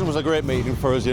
Austin was a great meeting for us.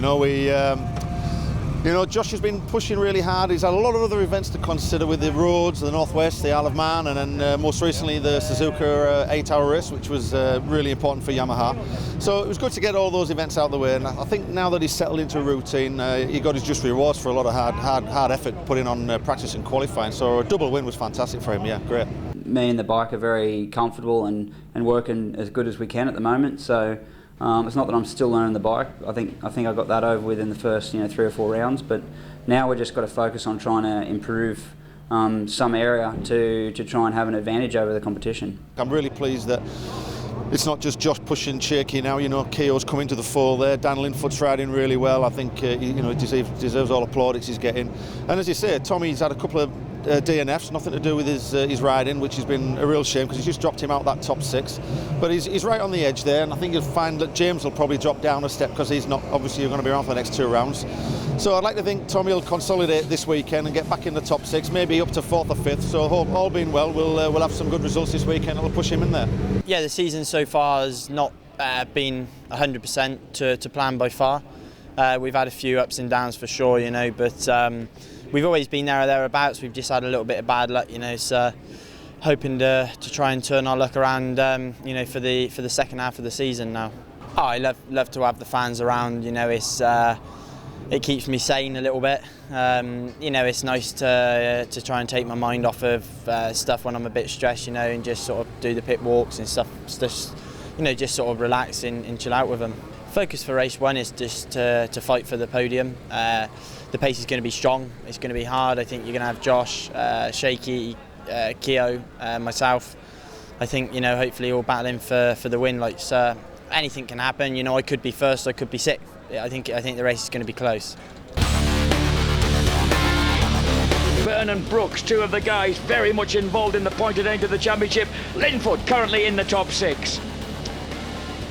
Josh has been pushing really hard. He's had a lot of other events to consider with the roads, the Northwest, the Isle of Man, and then most recently the Suzuka 8-hour race, which was really important for Yamaha. So it was good to get all those events out of the way, and I think now that he's settled into a routine, he got his just rewards for a lot of hard effort put in on practice and qualifying. So a double win was fantastic for him. Yeah, great. Me and the bike are very comfortable and working as good as we can at the moment. So it's not that I'm still learning the bike. I think I got that over with in the first 3 or 4 rounds. But now we've just got to focus on trying to improve some area to try and have an advantage over the competition. I'm really pleased that it's not just Josh pushing Shaky now. Keogh's coming to the fore there. Dan Linfoot's riding really well. I think he deserves all the plaudits he's getting. And as you say, Tommy's had a couple of DNFs, nothing to do with his riding, which has been a real shame because he's just dropped him out that top 6. But he's right on the edge there, and I think you'll find that James will probably drop down a step because he's not obviously going to be around for the next 2 rounds. So I'd like to think Tommy will consolidate this weekend and get back in the top 6, maybe up to 4th or 5th. So all being well, we'll have some good results this weekend. It'll push him in there. Yeah, the season so far has not been 100% to plan by far. We've had a few ups and downs for sure, but we've always been there or thereabouts. We've just had a little bit of bad luck, so hoping to try and turn our luck around, for the second half of the season now. Oh, I love to have the fans around. It keeps me sane a little bit. It's nice to try and take my mind off of stuff when I'm a bit stressed, and just sort of do the pit walks and stuff. Just sort of relax and chill out with them. Focus for race 1 is just to fight for the podium. The pace is going to be strong. It's going to be hard. I think you're going to have Josh, Shaky, Keogh, myself. I think hopefully all battling for the win. Anything can happen. I could be first, I could be 6th. I think the race is going to be close. Byrne and Brooks, 2 of the guys very much involved in the pointed end of the championship. Linfoot currently in the top 6.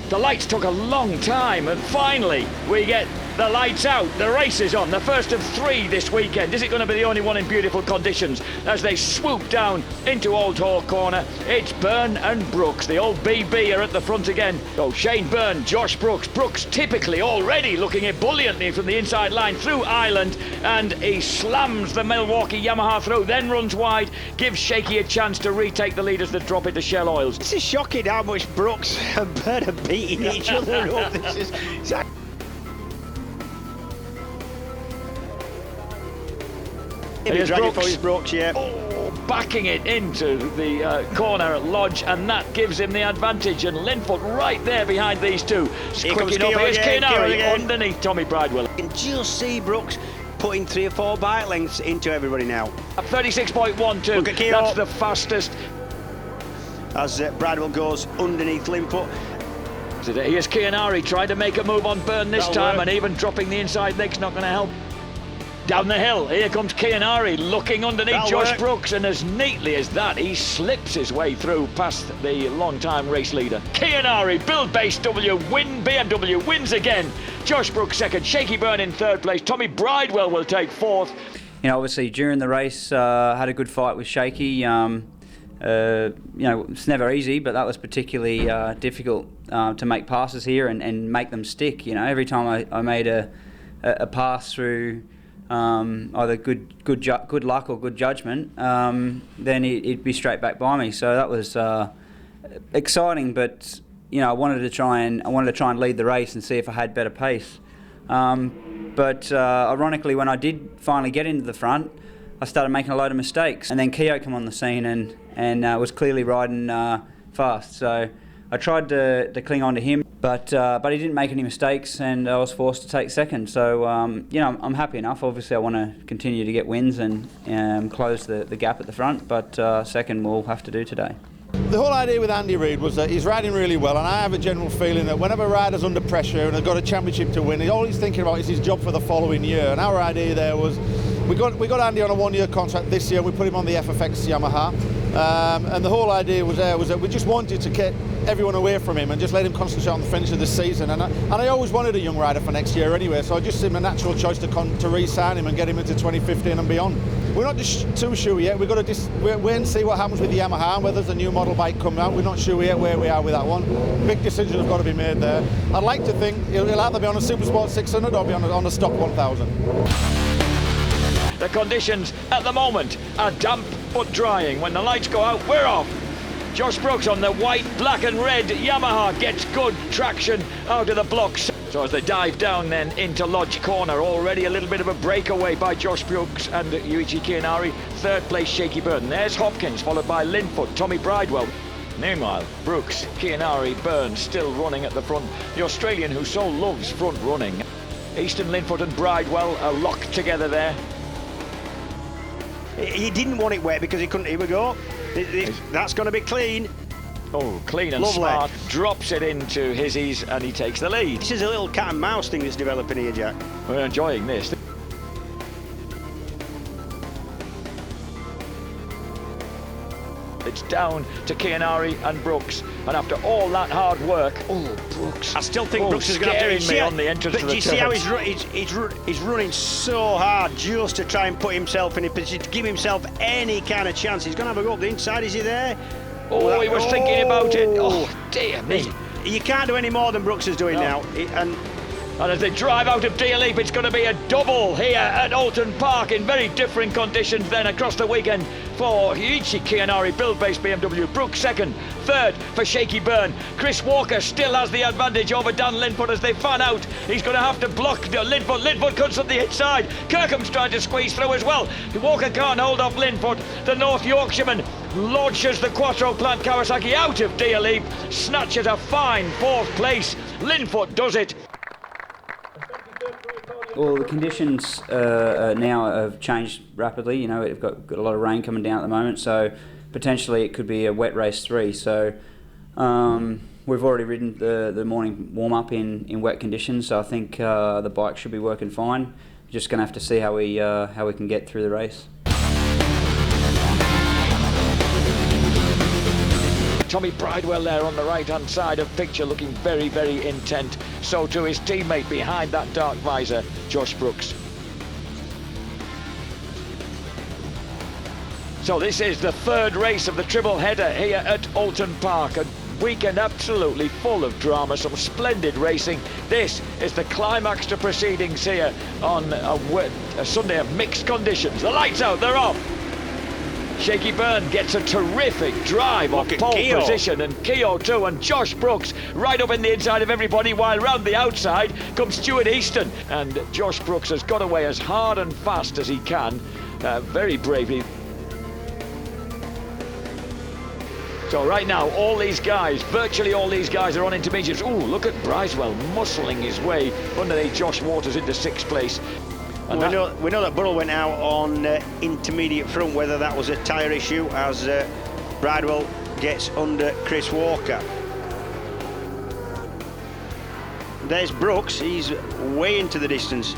The lights took a long time, and finally we get the lights out. The race is on, the first of 3 this weekend. Is it going to be the only one in beautiful conditions as they swoop down into Old Hall Corner? It's Byrne and Brooks. The old BB are at the front again. So Shane Byrne, Josh Brooks. Brooks typically already looking ebulliently from the inside line through Ireland, and he slams the Milwaukee Yamaha through, then runs wide, gives Shaky a chance to retake the lead as they drop into Shell Oils. This is shocking how much Brooks and Byrne are beating each other up. This is exactly. Here's Brooks, yeah. Oh, backing it into the corner at Lodge, and that gives him the advantage. And Linfoot right there behind these 2. Quickly up, here's Keogh's underneath Tommy Bridewell. You can just see Brooks putting 3 or 4 bike lengths into everybody now. At 36.12, that's the fastest. As Bridewell goes underneath Linfoot. Here's Keogh's trying to make a move on Byrne this time, and even dropping the inside leg's not going to help. Down the hill, here comes Keogh's looking underneath Josh Brooks, and as neatly as that, he slips his way through past the long-time race leader. Keogh's, Bill Base BMW wins again. Josh Brooks 2nd, Shaky Byrne in 3rd place. Tommy Bridewell will take 4th. Obviously during the race, had a good fight with Shaky. It's never easy, but that was particularly difficult to make passes here and make them stick. Every time I made a pass through either good luck or good judgment, then he'd be straight back by me. So that was exciting, but I wanted to try and lead the race and see if I had better pace. But ironically, when I did finally get into the front, I started making a load of mistakes, and then Keogh came on the scene and was clearly riding fast. So I tried to cling on to him, but he didn't make any mistakes, and I was forced to take 2nd. So I'm happy enough. Obviously, I want to continue to get wins and close the gap at the front, but 2nd we'll have to do today. The whole idea with Andy Reid was that he's riding really well, and I have a general feeling that whenever a rider's under pressure and has got a championship to win, all he's thinking about is his job for the following year. And our idea there was, we got Andy on a 1-year contract this year, and we put him on the FFX Yamaha. And the whole idea was that we just wanted to get everyone away from him and just let him concentrate on the finish of the season. And I always wanted a young rider for next year anyway, so I just seemed a natural choice to re-sign him and get him into 2015 and beyond. We're not just too sure yet. We've got to wait and see what happens with the Yamaha and whether there's a new model bike coming out. We're not sure yet where we are with that one. Big decisions have got to be made there. I'd like to think it'll either be on a Supersport 600 or be on a stock 1000. The conditions at the moment are damp but drying. When the lights go out, we're off. Josh Brooks on the white, black and red Yamaha gets good traction out of the blocks. So as they dive down then into Lodge Corner, already a little bit of a breakaway by Josh Brooks and Yuichi Kianari. Third place, Shaky Byrne. There's Hopkins, followed by Linfoot, Tommy Bridewell. Meanwhile, Brooks, Kianari, Byrne still running at the front. The Australian who so loves front running. Easton, Linfoot and Bridewell are locked together there. He didn't want it wet because he couldn't. Here we go. That's going to be clean. Oh, clean and Lovely. smart. Drops it into Hizzies and he takes the lead. This is a little cat and mouse thing that's developing here, Jack. We're enjoying this. It's down to Kianari and Brooks, and after all that hard work, Brooks. I still think Brooks is going to have to me on the entrance but to the do you see how turns. he's running so hard just to try and put himself in a position to give himself any kind of chance. He's going to have a go up the inside. Is he there? Oh, he was thinking about it. Oh, dear me. You can't do any more than Brooks is doing now. And as they drive out of Deer Leap, it's going to be a double here at Oulton Park in very different conditions then across the weekend for Yuichi Kianari, build-based BMW. Brooks second, third for Shaky Byrne. Chris Walker still has the advantage over Dan Linfoot as they fan out. He's going to have to block Linfoot. Linfoot cuts up the inside. Kirkham's trying to squeeze through as well. Walker can't hold off Linfoot. The North Yorkshireman launches the Quattro Plant Kawasaki out of Deer Leap, snatches a fine fourth place. Linfoot does it. Well, the conditions now have changed rapidly. You know, we've got a lot of rain coming down at the moment, so potentially it could be a wet race 3. So we've already ridden the morning warm-up in wet conditions, so I think the bike should be working fine. Just going to have to see how we can get through the race. Tommy Bridewell there on the right-hand side of picture looking very, very intent. So too his teammate behind that dark visor, Josh Brooks. So this is the third race of the triple header here at Oulton Park. A weekend absolutely full of drama, some splendid racing. This is the climax to proceedings here on a Sunday of mixed conditions. The lights out, they're off. Shaky Byrne gets a terrific drive off pole position, and Keogh too, and Josh Brooks right up in the inside of everybody, while round the outside comes Stuart Easton, and Josh Brooks has got away as hard and fast as he can, very bravely. So right now, all these guys, virtually all these guys are on intermediates. Ooh, look at Bridewell muscling his way underneath Josh Waters into 6th place. And we know that Burrell went out on intermediate front, whether that was a tyre issue, as Bridewell gets under Chris Walker. There's Brooks, he's way into the distance.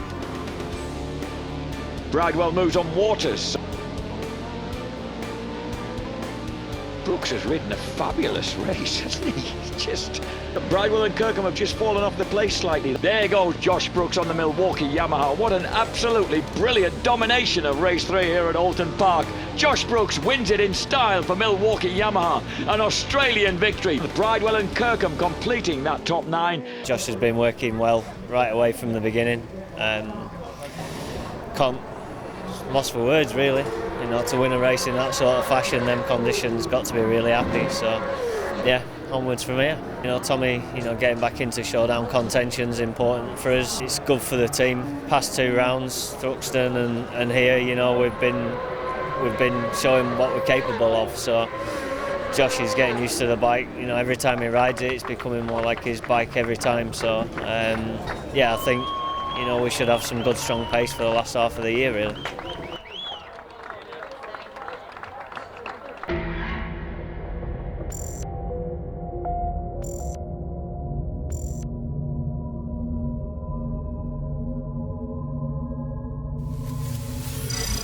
Bridewell moves on Waters. Brooks has ridden a fabulous race, hasn't he? Just Bridewell and Kirkham have just fallen off the place slightly. There goes Josh Brooks on the Milwaukee Yamaha. What an absolutely brilliant domination of race 3 here at Oulton Park. Josh Brooks wins it in style for Milwaukee Yamaha, an Australian victory. Bridewell and Kirkham completing that top 9. Josh has been working well right away from the beginning. Lost for words, really. You know, to win a race in that sort of fashion, them conditions, got to be really happy. So, yeah, onwards from here. You know, Tommy, getting back into showdown contention's important for us. It's good for the team. Past 2 rounds, Thruxton and here, we've been showing what we're capable of. So, Josh is getting used to the bike. Every time he rides it, it's becoming more like his bike every time. So, yeah, I think we should have some good, strong pace for the last half of the year, really.